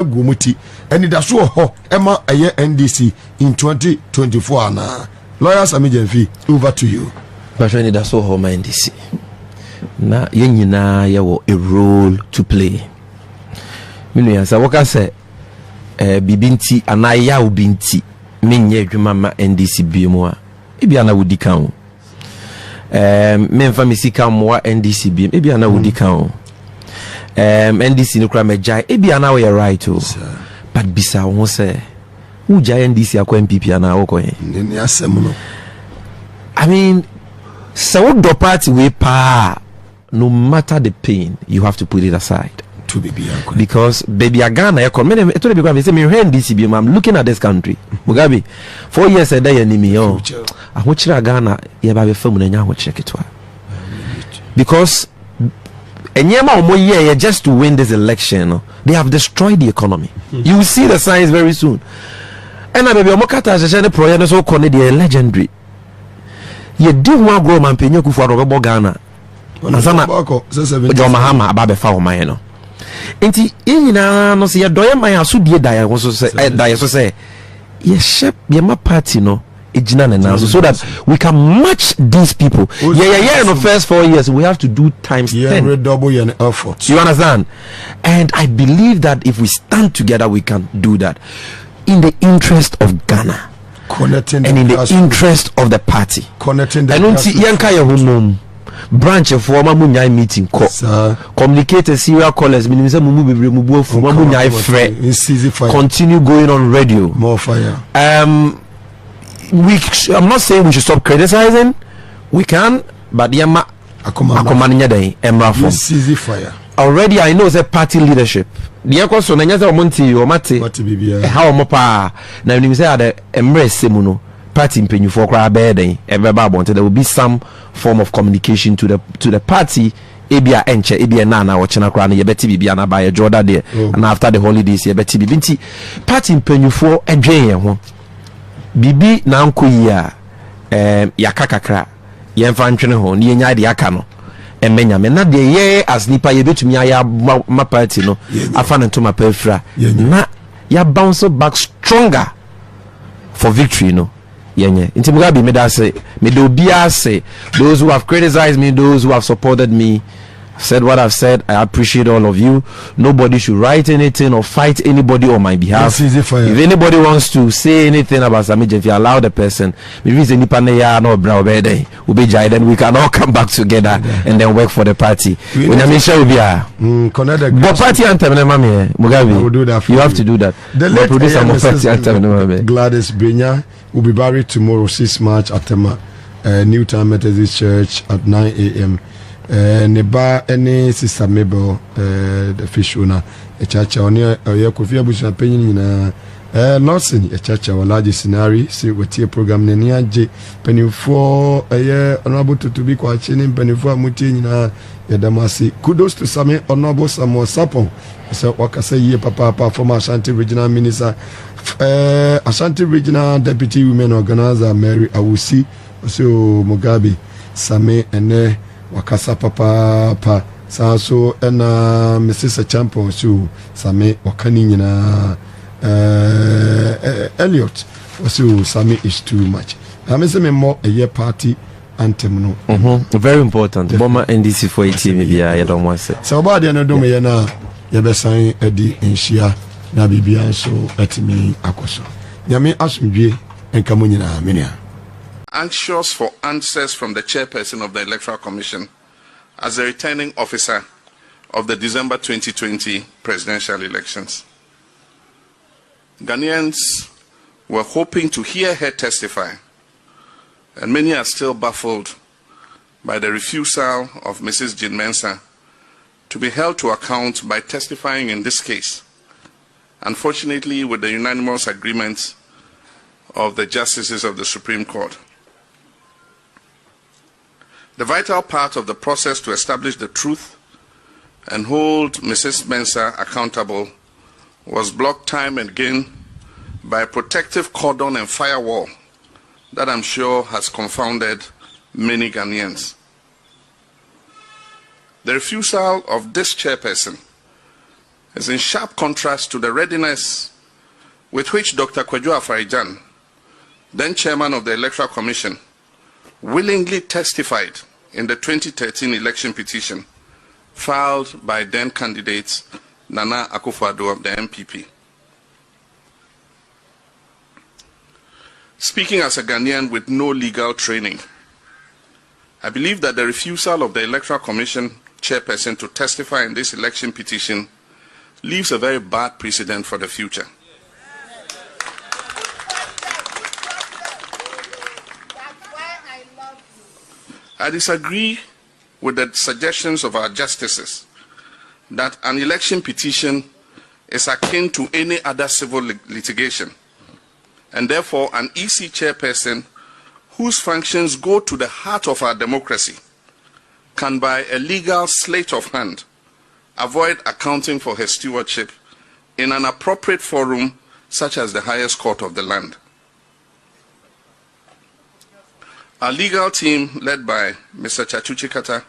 Gumuti, and it has so Emma a year NDC in 2024. Now, lawyer Sammy Gyamfi, over to you. But when it has so my NDC, na yenina yawo a role to play. Millions, I work say, Bibinti and I yaw binti, menye jumama NDC BMWA. Maybe ana would count. Men famisi kamwa NDC BM, maybe ana would count. NDC no crime jai ebi ana we right o but bisa won say who jai NDC akwa MPP ana woko he ni asem no. I mean so do party we pa no matter the pain you have to put it aside to be because baby Ghana e come me to be go say me NDC bi I'm looking at this country Mugabe 4 years a day enemy yo ahochira Ghana ye ba be fam na nya ahochira ketwa because and just to win this election, they have destroyed the economy. You will see the signs very soon. And I baby Omokata as a project so called the legendary. You do want grow man penyo kufu robo Ghana. Azana Mahama ababe fa o mayeno. Enti nyina no se ye doye man aso die dai wo so say dai so say ye shep ye ma party no so that we can match these people. Yeah. In the first 4 years, we have to do times 10. Redouble your efforts. You understand? And I believe that if we stand together, we can do that in the interest of Ghana and in the interest of the party. Connecting the branch of former Munyai meeting communicate serial callers continue going on radio. More fire. I'm not saying we should stop criticizing. We can, but yama akomanya dey emra from fire. Already I know the party leadership. The question na nyasa omonti o mate. How omopa na you say the emre semuno party mpenyufo kra be den ebeba abonte there will be some form of communication to the party. Ebia enche ebia na wochena kra na yebeti bibia na ba ye Jordan there and after the holidays yebeti bibinti party mpenyufo edwen ye ho bibi na nkoyi a yaka kakra yemfa ntwene ho ne nya de aka no emenya me na de ye as nipa ye betumi aya ma party no afa ne to ma pafra na ya bounce back stronger for victory no yenye nti Mugabe me da say me do bia say those who have criticized me, those who have supported me, said what I've said. I appreciate all of you. Nobody should write anything or fight anybody on my behalf. If anybody wants to say anything about Sammy Gyamfi, allow the person. Then we can all come back together and then work for the party. When I'm sure but party anthem, Mugabe, you have to do that. The Gladys Benya will be buried tomorrow, 6 March at Newtown Methodist Church at 9 a.m. Neba any sister Mabel the fish owner a church on your Akufo bush penny na nursing a church or large scenario see what your program near J penny for a year honorable to be quite chinning penny for mutin na yadamasi kudos to Sammy honorable Samuel Sapon so what I say ye papa former Ashanti regional minister Ashanti regional deputy women organizer Mary Awusi so Mugabe Sammy and wakasa papa so ena Mrs. Champion so Sammy wakani nyina Elliot so Sammy is too much. I mean say more a year party anthem no. Very important. Boma NDC for it maybe I don't want to say. So about the no do me na ye be san edi enhia na bibia so atimi akoso. Nyame asomdwe enka mo nyina amenia. Anxious for answers from the chairperson of the Electoral Commission as the returning officer of the December 2020 presidential elections. Ghanaians were hoping to hear her testify, and many are still baffled by the refusal of Mrs. Jean Mensah to be held to account by testifying in this case, unfortunately with the unanimous agreement of the justices of the Supreme Court. The vital part of the process to establish the truth and hold Mrs. Mensah accountable was blocked time and again by a protective cordon and firewall that I'm sure has confounded many Ghanaians. The refusal of this chairperson is in sharp contrast to the readiness with which Dr. Kwadwo Afarijan, then chairman of the Electoral Commission, willingly testified in the 2013 election petition filed by then candidate Nana Akufo of the MPP. Speaking as a Ghanaian with no legal training, I believe that the refusal of the Electoral Commission chairperson to testify in this election petition leaves a very bad precedent for the future. I disagree with the suggestions of our justices that an election petition is akin to any other civil litigation, and therefore an EC chairperson whose functions go to the heart of our democracy can, by a legal sleight of hand, avoid accounting for her stewardship in an appropriate forum such as the highest court of the land. Our legal team, led by Mr. Chachuchi Kata,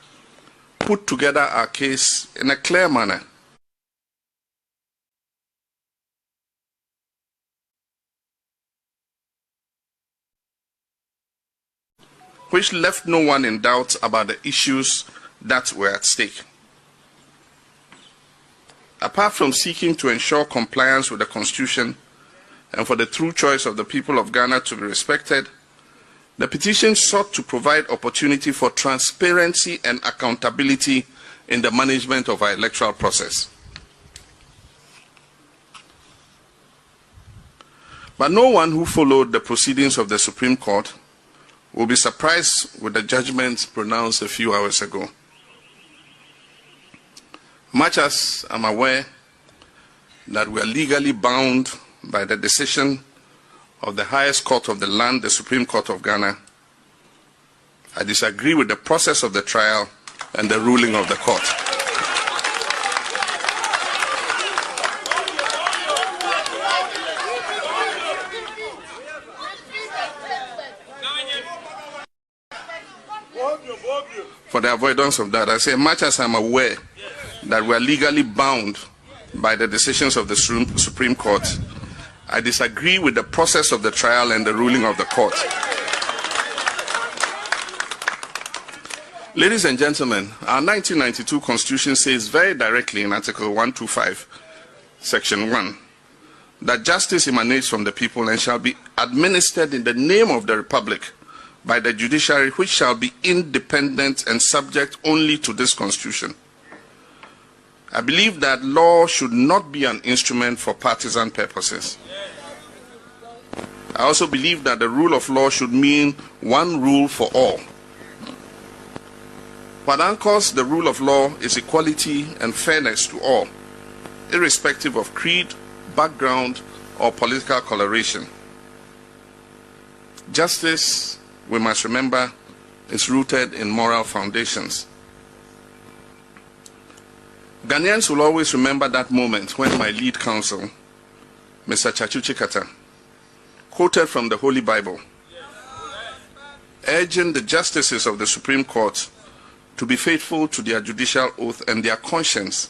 put together our case in a clear manner. Which left no one in doubt about the issues that were at stake. Apart from seeking to ensure compliance with the Constitution and for the true choice of the people of Ghana to be respected, the petition sought to provide opportunity for transparency and accountability in the management of our electoral process. But no one who followed the proceedings of the Supreme Court will be surprised with the judgment pronounced a few hours ago. Much as I'm aware that we are legally bound by the decision of the highest court of the land, the Supreme Court of Ghana, I disagree with the process of the trial and the ruling of the court. For the avoidance of that, I say, much as I'm aware that we are legally bound by the decisions of the Supreme Court, I disagree with the process of the trial and the ruling of the court. Ladies and gentlemen, our 1992 Constitution says very directly in Article 125, Section 1, that justice emanates from the people and shall be administered in the name of the Republic by the judiciary, which shall be independent and subject only to this Constitution. I believe that law should not be an instrument for partisan purposes. I also believe that the rule of law should mean one rule for all. What anchors the rule of law is equality and fairness to all, irrespective of creed, background, or political coloration. Justice, we must remember, is rooted in moral foundations. Ghanaians will always remember that moment when my lead counsel, Mr. Chachuchi Kata, quoted from the Holy Bible, urging the justices of the Supreme Court to be faithful to their judicial oath and their conscience,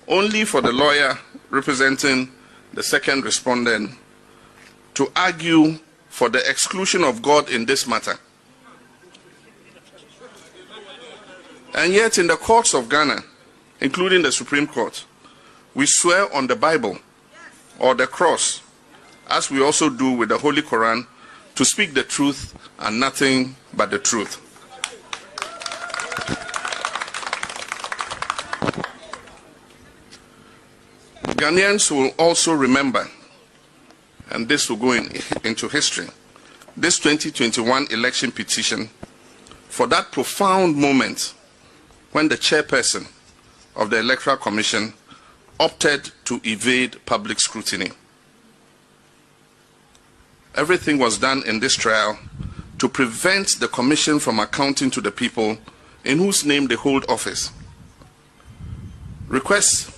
only for the lawyer representing the second respondent to argue for the exclusion of God in this matter. And yet in the courts of Ghana, including the Supreme Court, we swear on the Bible or the cross, as we also do with the Holy Quran, to speak the truth and nothing but the truth. Ghanaians will also remember, and this will go into history, this 2021 election petition for that profound moment when the chairperson of the Electoral Commission opted to evade public scrutiny. Everything was done in this trial to prevent the Commission from accounting to the people in whose name they hold office. Requests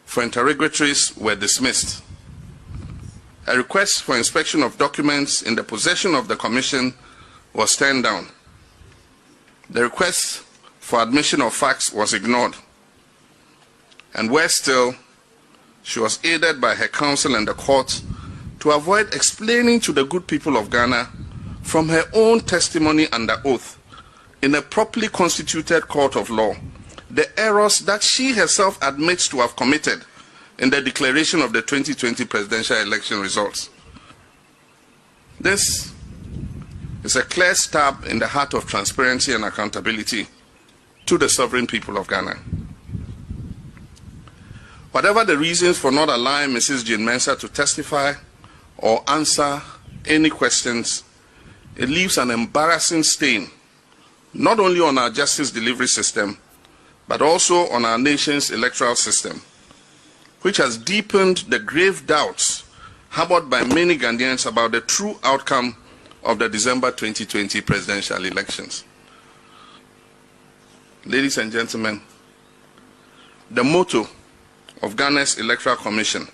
for interrogatories were dismissed. A request for inspection of documents in the possession of the Commission was turned down. The request for admission of facts was ignored. And worse still, she was aided by her counsel and the court to avoid explaining to the good people of Ghana from her own testimony under oath in a properly constituted court of law the errors that she herself admits to have committed in the declaration of the 2020 presidential election results. This is a clear stab in the heart of transparency and accountability to the sovereign people of Ghana. Whatever the reasons for not allowing Mrs. Jane Mensah to testify or answer any questions, it leaves an embarrassing stain not only on our justice delivery system, but also on our nation's electoral system, which has deepened the grave doubts harbored by many Ghanaians about the true outcome of the December 2020 presidential elections. Ladies and gentlemen, the motto of Ghana's Electoral Commission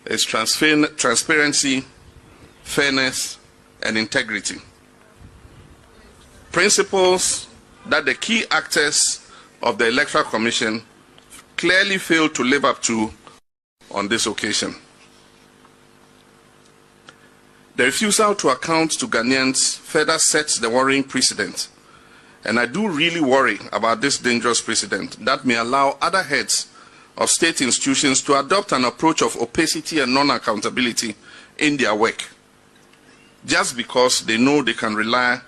is transparency, fairness, and integrity. Principles that the key actors of the Electoral Commission clearly failed to live up to on this occasion. The refusal to account to Ghanaians further sets the worrying precedent, and I do really worry about this dangerous precedent that may allow other heads of state institutions to adopt an approach of opacity and non-accountability in their work, just because they know they can rely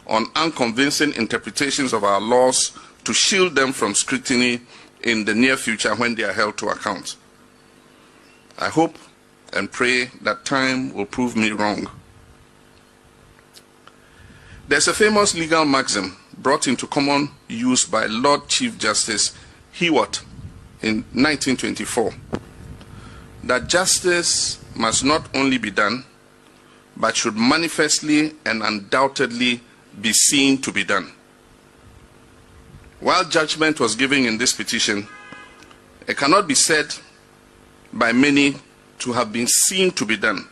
on unconvincing interpretations of our laws to shield them from scrutiny in the near future when they are held to account. I hope and pray that time will prove me wrong. There's a famous legal maxim brought into common use by Lord Chief Justice Hewart in 1924, that justice must not only be done, but should manifestly and undoubtedly be seen to be done. While judgment was given in this petition, it cannot be said by many to have been seen to be done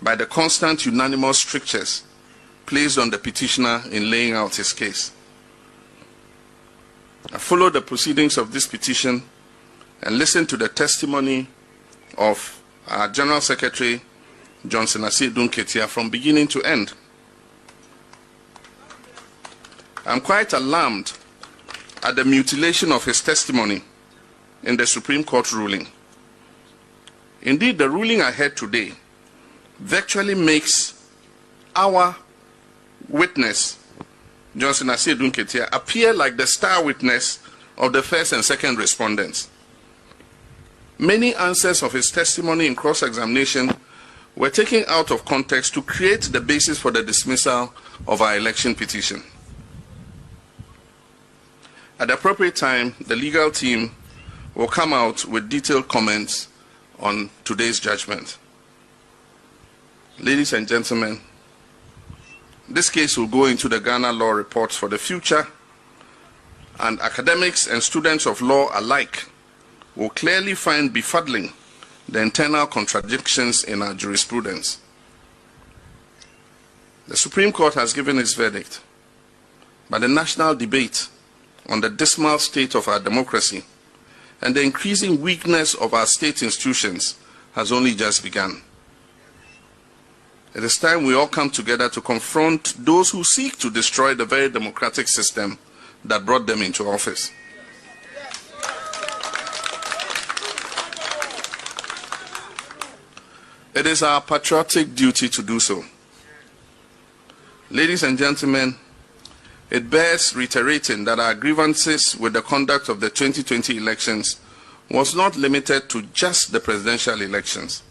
by the constant unanimous strictures placed on the petitioner in laying out his case. I followed the proceedings of this petition and listened to the testimony of our General Secretary, Johnson Asiedu Nketia, from beginning to end. I'm quite alarmed at the mutilation of his testimony in the Supreme Court ruling. Indeed, the ruling I heard today virtually makes our witness, Johnson Asiedu Nketia, appear like the star witness of the first and second respondents. Many answers of his testimony in cross-examination were taken out of context to create the basis for the dismissal of our election petition. At the appropriate time, the legal team will come out with detailed comments on today's judgment. Ladies and gentlemen, this case will go into the Ghana Law Reports for the future, and academics and students of law alike will clearly find befuddling the internal contradictions in our jurisprudence. The Supreme Court has given its verdict, but the national debate on the dismal state of our democracy and the increasing weakness of our state institutions has only just begun. It is time we all come together to confront those who seek to destroy the very democratic system that brought them into office. It is our patriotic duty to do so. Ladies and gentlemen, it bears reiterating that our grievances with the conduct of the 2020 elections was not limited to just the presidential elections.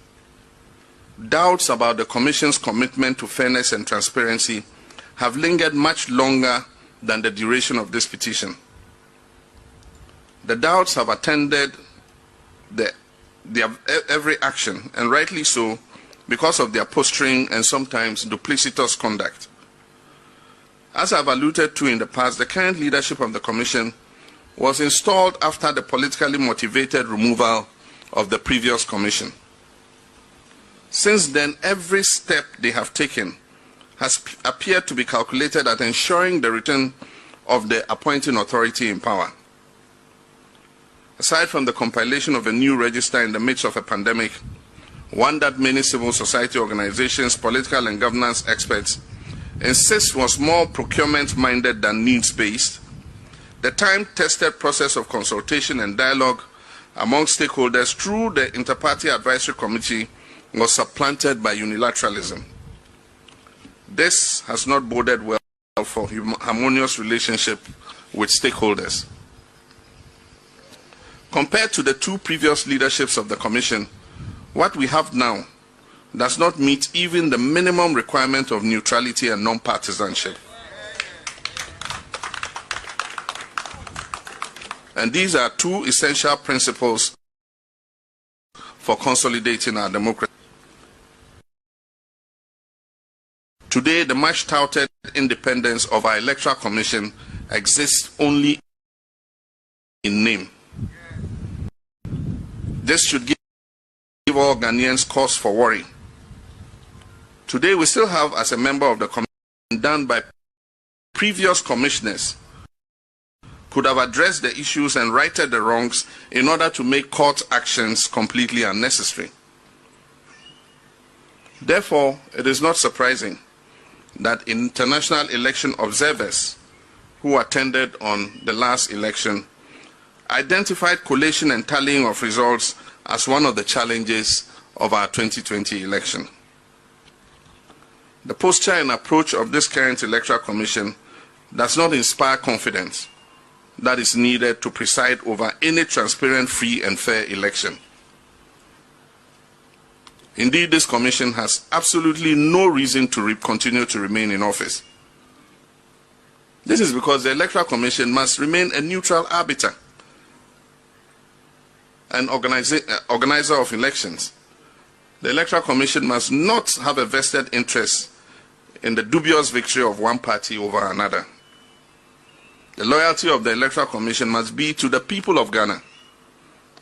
Doubts about the Commission's commitment to fairness and transparency have lingered much longer than the duration of this petition. The doubts have attended every action, and rightly so, because of their posturing and sometimes duplicitous conduct. As I've alluded to in the past, the current leadership of the Commission was installed after the politically motivated removal of the previous Commission. Since then, every step they have taken has appeared to be calculated at ensuring the return of the appointing authority in power. Aside from the compilation of a new register in the midst of a pandemic, one that many civil society organizations, political and governance experts insist was more procurement-minded than needs-based, the time-tested process of consultation and dialogue among stakeholders through the Inter-Party Advisory Committee was supplanted by unilateralism. This has not boded well for harmonious relationship with stakeholders. Compared to the two previous leaderships of the Commission, what we have now does not meet even the minimum requirement of neutrality and non-partisanship. And these are two essential principles for consolidating our democracy. Today, the much touted independence of our Electoral Commission exists only in name. This should give all Ghanaians cause for worry. Today, we still have, as a member of the commission, done by previous commissioners, could have addressed the issues and righted the wrongs in order to make court actions completely unnecessary. Therefore, it is not surprising that international election observers who attended on the last election identified collation and tallying of results as one of the challenges of our 2020 election. The posture and approach of this current Electoral Commission does not inspire confidence that is needed to preside over any transparent, free and fair election. Indeed, this Commission has absolutely no reason to continue to remain in office. This is because the Electoral Commission must remain a neutral arbiter and organizer of elections. The Electoral Commission must not have a vested interest in the dubious victory of one party over another. The loyalty of the Electoral Commission must be to the people of Ghana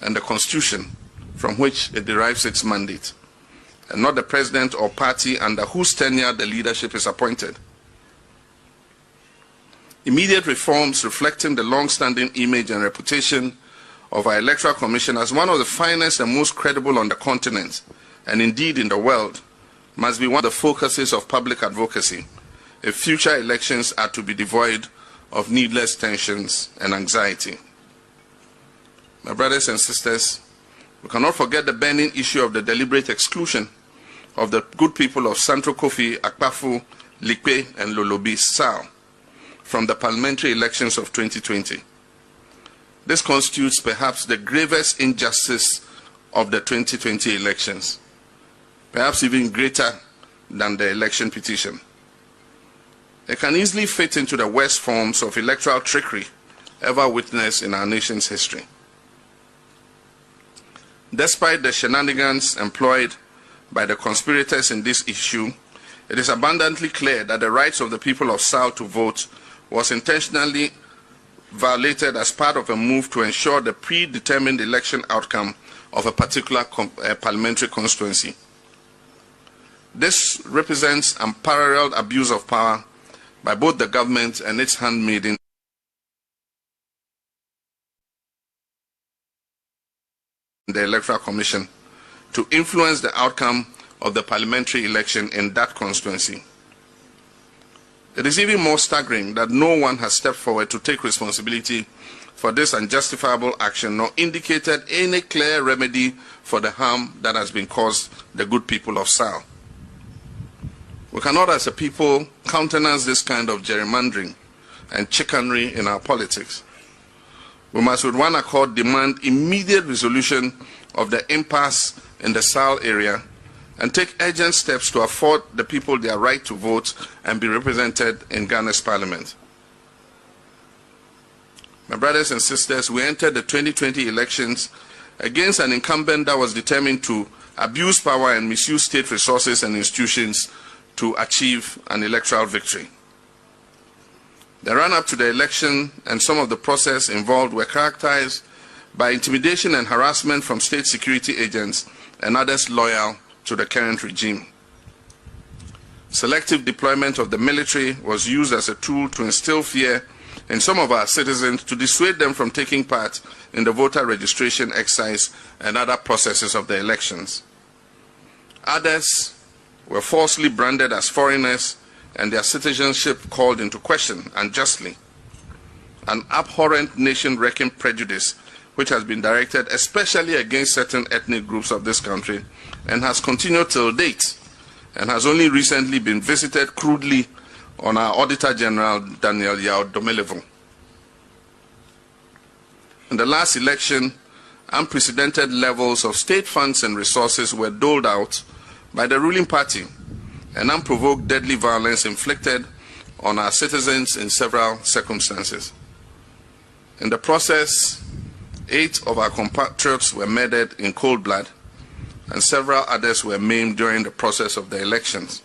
and the Constitution from which it derives its mandate, and not the president or party under whose tenure the leadership is appointed. Immediate reforms reflecting the long-standing image and reputation of our Electoral Commission as one of the finest and most credible on the continent, and indeed in the world, must be one of the focuses of public advocacy if future elections are to be devoid of needless tensions and anxiety. My brothers and sisters, we cannot forget the burning issue of the deliberate exclusion of the good people of Central Kofi, Akufo, Likpe, and Lolobi Sao from the parliamentary elections of 2020. This constitutes perhaps the gravest injustice of the 2020 elections, perhaps even greater than the election petition. It can easily fit into the worst forms of electoral trickery ever witnessed in our nation's history. Despite the shenanigans employed by the conspirators in this issue, it is abundantly clear that the rights of the people of South to vote was intentionally violated as part of a move to ensure the predetermined election outcome of a particular parliamentary constituency. This represents unparalleled abuse of power by both the government and its handmaiden, the Electoral Commission, to influence the outcome of the parliamentary election in that constituency. It is even more staggering that no one has stepped forward to take responsibility for this unjustifiable action, nor indicated any clear remedy for the harm that has been caused the good people of Sao. We cannot as a people countenance this kind of gerrymandering and chicanery in our politics. We must with one accord demand immediate resolution of the impasse in the Sao area and take urgent steps to afford the people their right to vote and be represented in Ghana's parliament. My brothers and sisters, we entered the 2020 elections against an incumbent that was determined to abuse power and misuse state resources and institutions to achieve an electoral victory. The run-up to the election and some of the process involved were characterized by intimidation and harassment from state security agents and others loyal to the current regime. Selective deployment of the military was used as a tool to instill fear in some of our citizens to dissuade them from taking part in the voter registration exercise and other processes of the elections. Others were falsely branded as foreigners and their citizenship called into question unjustly. An abhorrent nation-wrecking prejudice which has been directed especially against certain ethnic groups of this country and has continued till date and has only recently been visited crudely on our Auditor General, Daniel Yao Domelevo. In the last election, unprecedented levels of state funds and resources were doled out by the ruling party, and unprovoked deadly violence inflicted on our citizens in several circumstances. In the process, 8 of our compatriots were murdered in cold blood, and several others were maimed during the process of the elections.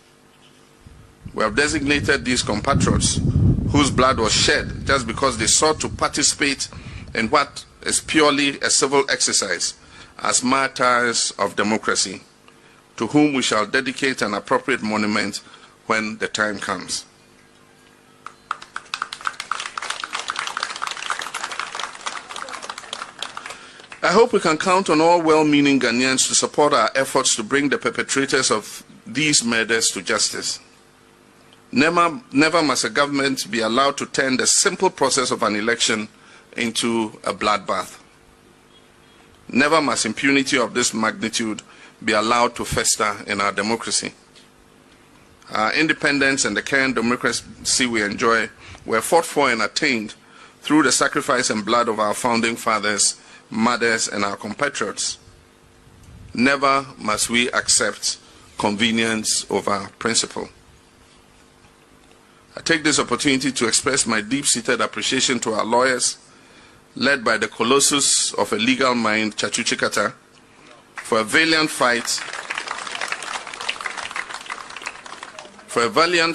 We have designated these compatriots whose blood was shed just because they sought to participate in what is purely a civil exercise as martyrs of democracy, to whom we shall dedicate an appropriate monument when the time comes. I hope we can count on all well-meaning Ghanaians to support our efforts to bring the perpetrators of these murders to justice. Never must a government be allowed to turn the simple process of an election into a bloodbath. Never must impunity of this magnitude be allowed to fester in our democracy. Our independence and the current democracy we enjoy were fought for and attained through the sacrifice and blood of our founding fathers, mothers, and our compatriots. Never must we accept convenience over principle. I take this opportunity to express my deep-seated appreciation to our lawyers, led by the colossus of a legal mind, Chachu Chikata, for a valiant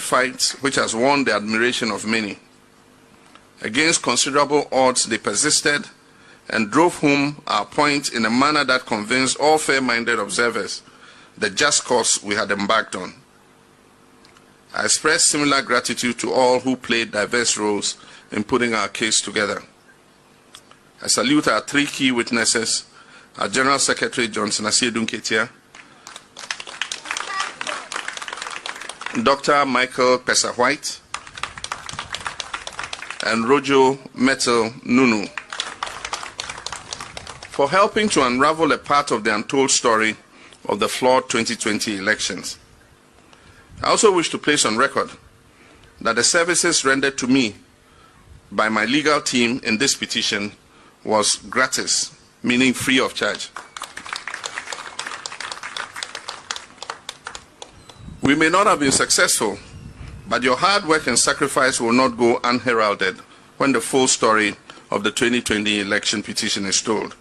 fight which has won the admiration of many. Against considerable odds, they persisted and drove home our point in a manner that convinced all fair-minded observers the just cause we had embarked on. I express similar gratitude to all who played diverse roles in putting our case together. I salute our 3 key witnesses, our General Secretary Johnson Asiedu Nketia, Dr. Michael Pesa-White, and Rojo Metal Nunu, for helping to unravel a part of the untold story of the flawed 2020 elections. I also wish to place on record that the services rendered to me by my legal team in this petition was gratis, meaning free of charge. We may not have been successful, but your hard work and sacrifice will not go unheralded when the full story of the 2020 election petition is told.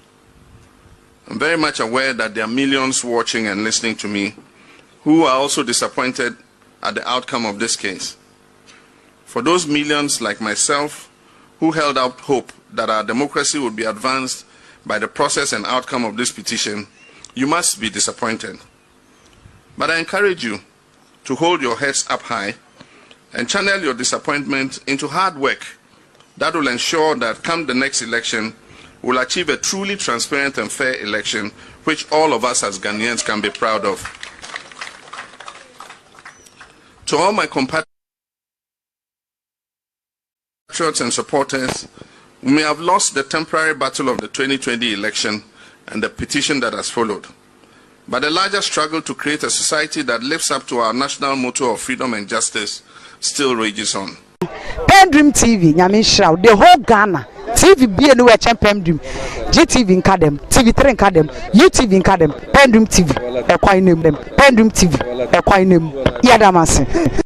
I'm very much aware that there are millions watching and listening to me who are also disappointed at the outcome of this case. For those millions like myself who held out hope that our democracy would be advanced by the process and outcome of this petition, you must be disappointed. But I encourage you to hold your heads up high and channel your disappointment into hard work that will ensure that come the next election, we'll achieve a truly transparent and fair election which all of us as Ghanaians can be proud of. To all my compatriots and supporters, we may have lost the temporary battle of the 2020 election and the petition that has followed. But the larger struggle to create a society that lives up to our national motto of freedom and justice still rages on. Pendream TV, Nyamisha, the whole Ghana. TV be no Pendream, GTV in Cadem, TV3 in Cadem, UTV in Cadem, Pendream TV, a quite name them, Pendream TV, a quite name, Yadamasi.